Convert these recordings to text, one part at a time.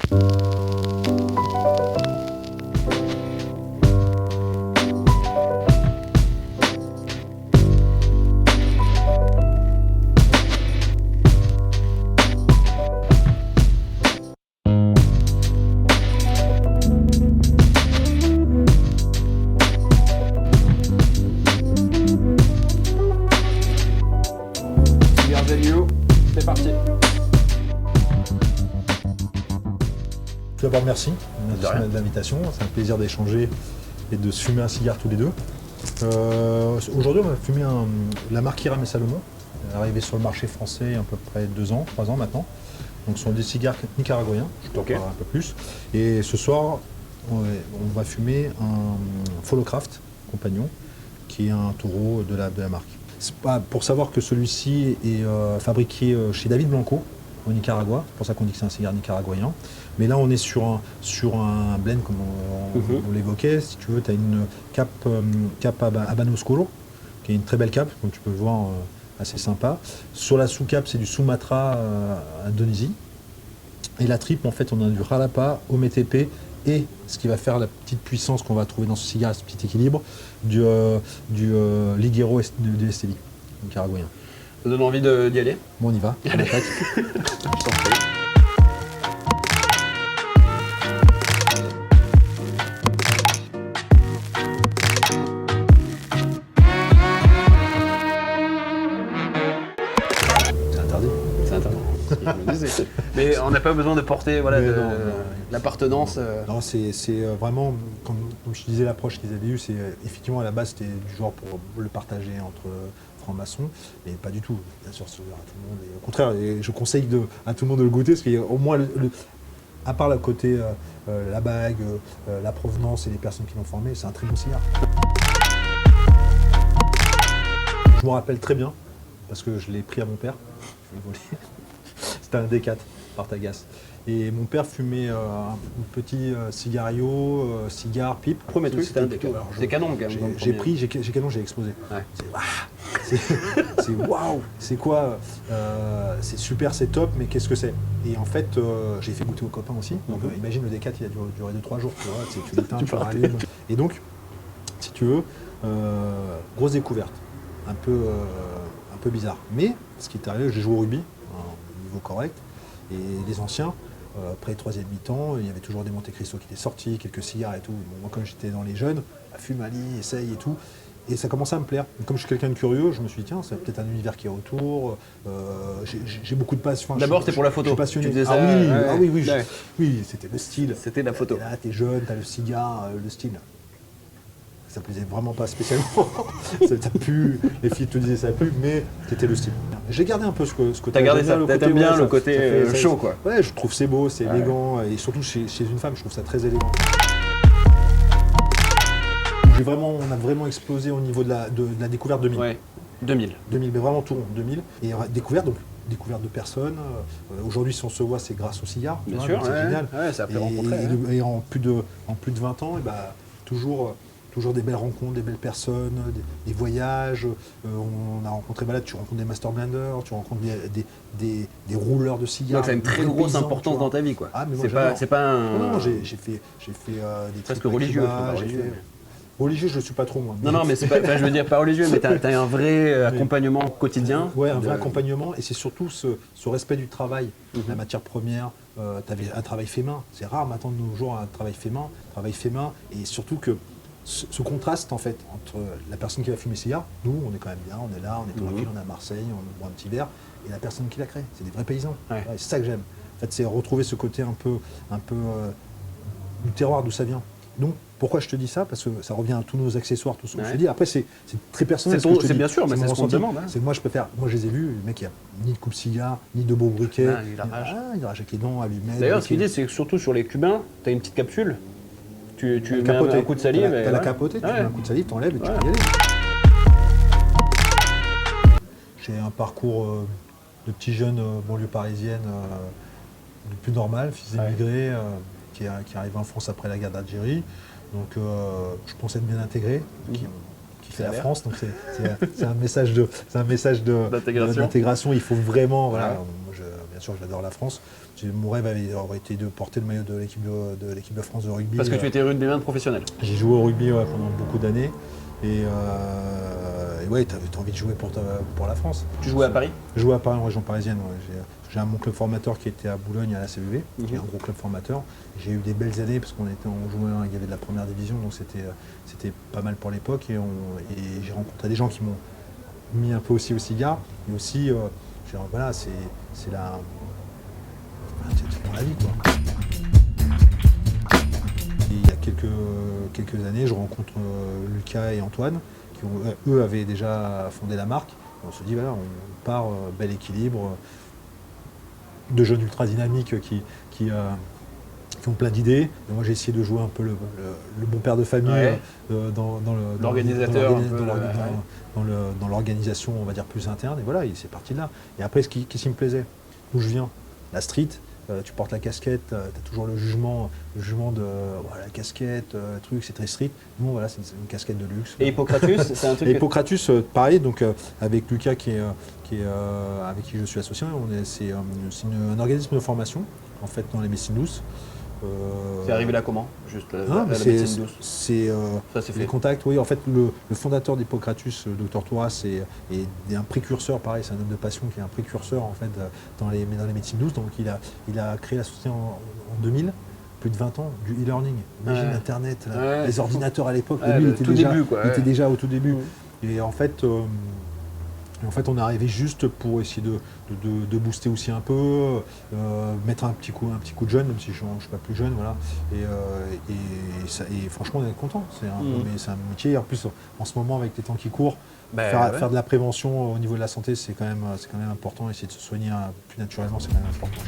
C'est parti. Tout d'abord, merci De de l'invitation. C'est un plaisir d'échanger et de se fumer un cigare tous les deux. Aujourd'hui, on va fumer la marque Hiram et Salomon, arrivée sur le marché français il y a à peu près 2 ans, 3 ans maintenant. Donc, ce sont des cigares nicaraguayens, je peux en parler un peu plus. Et ce soir, on va fumer un Followcraft Compagnon, qui est un taureau de la marque. C'est pas pour savoir que celui-ci est fabriqué chez David Blanco au Nicaragua, c'est pour ça qu'on dit que c'est un cigare nicaraguayen. Mais là on est sur un blend comme on l'évoquait. Si tu veux, tu as une cape Habano Oscuro, qui est une très belle cape, comme tu peux le voir, assez sympa. Sur la sous-cape, c'est du Sumatra Indonésie. Et la triple, en fait, on a du Jalapa, Ometepe, et ce qui va faire la petite puissance qu'on va trouver dans ce cigare, ce petit équilibre, du Liguero de Esteli, nicaraguayen. Ça donne envie d'y aller? Bon, on y va. Allez. On attaque. Je t'en prie. C'est interdit. C'est intéressant. Je me disais. Mais on n'a pas besoin de porter l'appartenance. Non, c'est vraiment, comme je te disais, l'approche qu'ils avaient eue, c'est effectivement à la base, c'était du genre pour le partager entre francs-maçons, mais pas du tout. Bien sûr, c'est ouvert à tout le monde. Et au contraire, je conseille à tout le monde de le goûter, parce qu'au moins, à part le côté la bague, la provenance et les personnes qui l'ont formé, c'est un très bon cigare. Je me rappelle très bien, parce que je l'ai pris à mon père, je l'ai volé. C'était un D4 par Tagas. Et mon père fumait un petit cigario, cigare, pipe. Premier truc, c'était un D4. C'est canon, quand même. J'ai canon, j'ai explosé. Ouais. C'est waouh, c'est quoi c'est super, c'est top, mais qu'est-ce que c'est? Et en fait, j'ai fait goûter aux copains aussi. Donc imagine le D4, il a duré 2-3 jours. Tu l'éteins, tu le rallumes. Et donc, si tu veux, grosse découverte. Un peu bizarre. Mais ce qui est arrivé, j'ai joué au rugby, un niveau correct. Et les anciens, après le troisième mi-temps, il y avait toujours des Monte Cristo qui étaient sortis, quelques cigares et tout. Bon, moi, quand j'étais dans les jeunes, fume Ali, essaye et tout. Et ça commençait à me plaire. Et comme je suis quelqu'un de curieux, je me suis dit, tiens, c'est peut-être un univers qui est autour. J'ai beaucoup de passion. D'abord, c'était pour la photo. Je suis passionné. Tu faisais ça, Oui, c'était le style. C'était la photo. Et là, t'es jeune, t'as le cigare, le style. Ça plaisait vraiment pas spécialement. Ça pue, les filles te disaient ça pue, mais c'était le style. J'ai gardé un peu ce côté. T'as gardé ça, t'aimes bien le côté chaud, quoi. Ouais, je trouve c'est beau, c'est élégant, et surtout chez une femme, je trouve ça très élégant. On a vraiment explosé au niveau de la découverte 2000. Ouais, 2000. 2000, mais vraiment tout rond, 2000. Et découverte de personnes. Aujourd'hui, si on se voit, c'est grâce au cigare. Bien sûr, c'est génial. Ouais, ça a fait rencontrer. Et en plus de 20 ans, toujours des belles rencontres, des belles personnes, des voyages. On a rencontré, tu rencontres des master blenders, tu rencontres des rouleurs de cigares. Donc ça a une très grosse importance dans ta vie, quoi. Ah, mais moi, c'est pas un... Non, j'ai fait des presque trucs religieux. Religieux, je ne suis pas trop, moi. Non, mais c'est pas, je veux dire pas religieux, mais t'as un vrai accompagnement quotidien. Ouais, un vrai accompagnement, et c'est surtout ce respect du travail, la matière première. Tu avais un travail fait main. C'est rare maintenant de nos jours un travail fait main, et surtout que ce contraste en fait entre la personne qui va fumer cigare, nous on est quand même bien, on est là, on est tranquille, on est à Marseille, on boit un petit verre, et la personne qui l'a créé, c'est des vrais paysans. Ouais. Ouais, c'est ça que j'aime. En fait, c'est retrouver ce côté un peu du terroir d'où ça vient. Donc pourquoi je te dis ça? Parce que ça revient à tous nos accessoires, tout ce que je te dis. Après c'est très personnel. C'est bien sûr, mais c'est ce qu'on demande. C'est moi je préfère. Moi je les ai vus, le mec il n'y a ni de coupe-cigare, ni de beau briquet. Il arrache avec les dents, allumettes. D'ailleurs, ce qu'il dit, c'est que surtout sur les Cubains, tu as une petite capsule. Tu mets un coup de salive. T'as la capotée, tu mets un coup de salive, t'enlèves et tu peux y aller. J'ai un parcours de petit jeune banlieue parisienne le plus normal, fils d'émigré, qui arrive en France après la guerre d'Algérie. Donc je pense être bien intégré, qui fait la France. Donc c'est un message d'intégration. Il faut vraiment, voilà, bien bien sûr, j'adore la France. Mon rêve aurait été de porter le maillot de l'équipe de France de rugby. Parce que tu étais rugbyman professionnel. J'ai joué au rugby pendant beaucoup d'années. Et ouais, tu as envie de jouer pour la France. Tu jouais à Paris? Je jouais à Paris, en région parisienne. Ouais. J'ai mon club formateur qui était à Boulogne, à la CVV, qui est un gros club formateur. J'ai eu des belles années parce qu'on jouait, il y avait de la première division, donc c'était pas mal pour l'époque. Et j'ai rencontré des gens qui m'ont mis un peu aussi au cigare. Et aussi, voilà, c'est pour la vie, quoi. Et il y a quelques années, je rencontre Lucas et Antoine, qui eux avaient déjà fondé la marque. On se dit, voilà, on part, bel équilibre, de jeunes ultra dynamiques qui ont plein d'idées. Et moi, j'ai essayé de jouer un peu le bon père de famille dans l'organisation, on va dire, plus interne. Et voilà, c'est parti de là. Et après, qu'est-ce qui me plaisait? D'où je viens? La street. Tu portes la casquette, tu as toujours le jugement de la casquette, truc, c'est très street. Nous, voilà, c'est une casquette de luxe. Et Hippocratus, c'est un truc. Et Hippocratus, pareil, donc avec Lucas avec qui je suis associé, c'est un organisme de formation, en fait, dans les médecines douces. C'est arrivé là comment? Juste la médecine douce. C'est les contacts, oui. En fait, le fondateur d'Hippocratus, le Dr Touras, est un précurseur, pareil, c'est un homme de passion qui est un précurseur en fait dans les médecines douces. Donc il a créé la société en 2000, plus de 20 ans, du e-learning. Imagine Internet, les ordinateurs à l'époque, lui, il était déjà au tout début. Et en fait, on est arrivé juste pour essayer de booster aussi un peu, mettre un petit coup de jeune, même si je ne suis pas plus jeune, voilà. Et franchement, on est content. C'est un métier. En plus, en ce moment, avec les temps qui courent, faire de la prévention au niveau de la santé, c'est quand même important. Essayer de se soigner plus naturellement, c'est quand même important.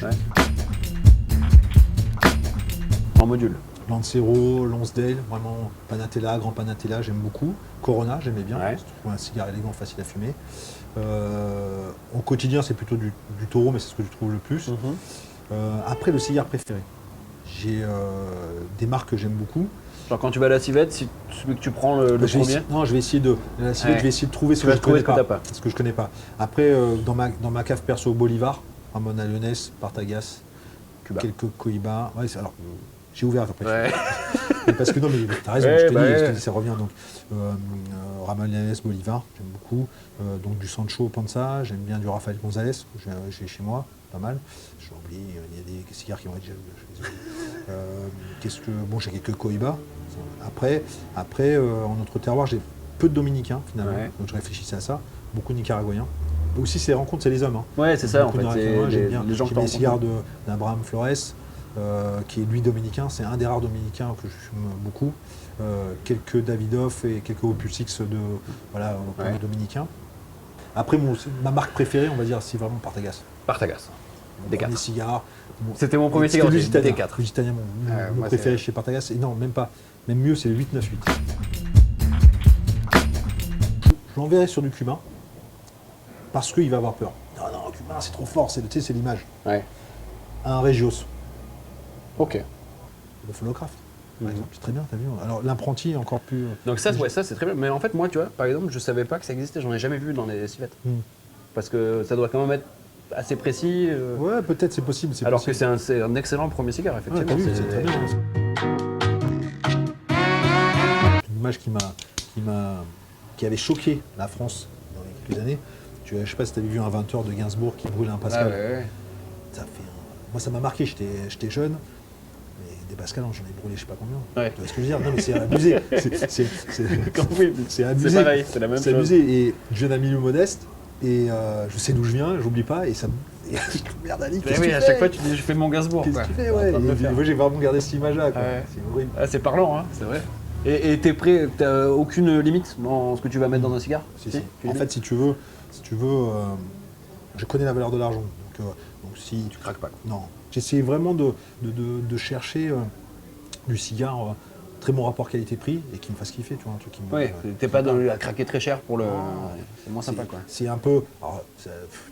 En module. Lancero, Lonsdale, vraiment Panatella, Grand Panatella, j'aime beaucoup. Corona, j'aimais bien. C'est un cigare élégant, facile à fumer. Au quotidien, c'est plutôt du taureau, mais c'est ce que je trouve le plus. Après, le cigare préféré. J'ai des marques que j'aime beaucoup. Genre quand tu vas à la civette, si tu prends le premier. Non, je vais essayer de trouver ce que je connais pas. Après, dans ma cave perso, Bolivar, Ramon Leonès, Partagas, Cuba. Quelques Cohiba. Ouais, alors, j'ai ouvert après. Parce que non, mais t'as raison, je te dis, ça revient. Donc, Ramon Leonès, Bolivar, j'aime beaucoup. Donc du Sancho Panza, j'aime bien du Rafael González, j'ai chez moi, pas mal. J'ai oublié, il y a des cigares qui ont été j'ai quelques Cohiba. Après, en notre terroir, j'ai peu de Dominicains finalement, donc je réfléchissais à ça. Beaucoup de Nicaraguayens. Aussi, ces rencontres, c'est les hommes. Ouais, c'est ça en fait. J'aime bien les gens qui ont les cigares d'Abraham Flores, qui est lui dominicain. C'est un des rares dominicains que je fume beaucoup. Quelques Davidoff et quelques Opus X de dominicains. Après, ma marque préférée, on va dire, c'est vraiment Partagas. Partagas. Des cigares. C'était mon premier cigare, Lusitania. Lusitania, mon préféré chez Partagas. Et non, même pas. Même mieux, c'est le 898. Je l'enverrai sur du cubain parce qu'il va avoir peur. Non, cubain, c'est trop fort, c'est l'image. Un Regios. Ok. Le Folocraft. C'est très bien, t'as vu. Alors l'apprenti est encore plus. Donc ça c'est très bien. Mais en fait, moi, tu vois, par exemple, je savais pas que ça existait. J'en ai jamais vu dans les civettes. Parce que ça doit quand même être assez précis. Ouais, peut-être, c'est possible. Alors que c'est un excellent premier cigare, effectivement. Ouais, c'est très bien. Une image qui avait choqué la France dans les quelques années. Je sais pas si tu avais vu un 20h de Gainsbourg qui brûle un Pascal. Moi, ça m'a marqué. J'étais jeune. Des Pascal, j'en ai brûlé je sais pas combien. Tu vois ce que je veux dire? Non mais c'est abusé. C'est abusé. C'est pareil, c'est la même chose. C'est abusé. Et je viens d'un milieu modeste et je sais d'où je viens, j'oublie pas et ça me. Merde Ali, qu'est-ce que tu fais? À chaque fois tu dis je fais mon Gainsbourg. Qu'est-ce que tu fais? Moi j'ai vraiment gardé cette image-là. C'est horrible. C'est parlant, hein, c'est vrai. Et t'es prêt, t'as aucune limite dans ce que tu vas mettre dans un cigare? Si. En fait, si tu veux, je connais la valeur de l'argent. Donc si tu craques pas. Non. J'essaie vraiment de chercher du cigare très bon rapport qualité-prix et qui me fasse kiffer, tu vois, un truc qui me. Ouais, t'es pas à craquer très cher pour le. C'est moins sympa quoi. C'est un peu. Alors,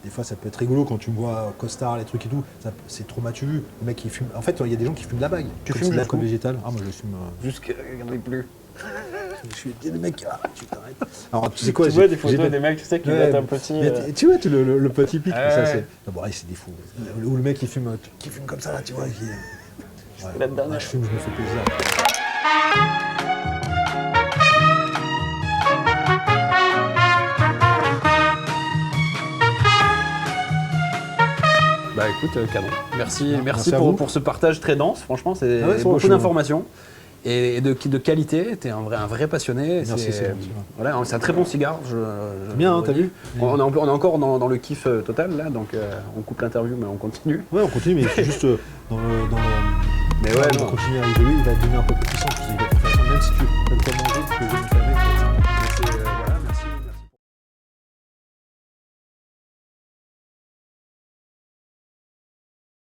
des fois ça peut être rigolo quand tu me vois costard, les trucs et tout. C'est trop matu vu. Le mec il fume. En fait, il y a des gens qui fument de la bague. Tu fumes de la colle végétale. Ah moi je fume. Jusqu'à regarder plus. Je suis des mecs, tu t'arrêtes. Alors, tu sais quoi, Tu vois des photos des mecs, tu sais, qui mettent un petit. Tu vois, le petit pic, Ah, ça, ouais. c'est. Non, bon, c'est des fous. Ou le mec qui fume comme ça, là, tu vois. La dernière. Je fume, je me fais plaisir. Bah écoute, canon. Merci merci à vous. pour ce partage très dense. Franchement, c'est Ah ouais, beaucoup franchement. d'informations et de qualité. T'es un vrai passionné. Merci, c'est gentil, voilà, c'est un très bon cigare. Bien, je hein, t'as vu. on est encore dans le kiff total là, donc on coupe l'interview, mais on continue. Ouais, on continue, mais c'est juste dans le. Mais on ouais, va non. continuer à évoluer, il va devenir un peu plus puissant. Tu sais, de toute façon, même si tu peux pas manger, tu peux le faire.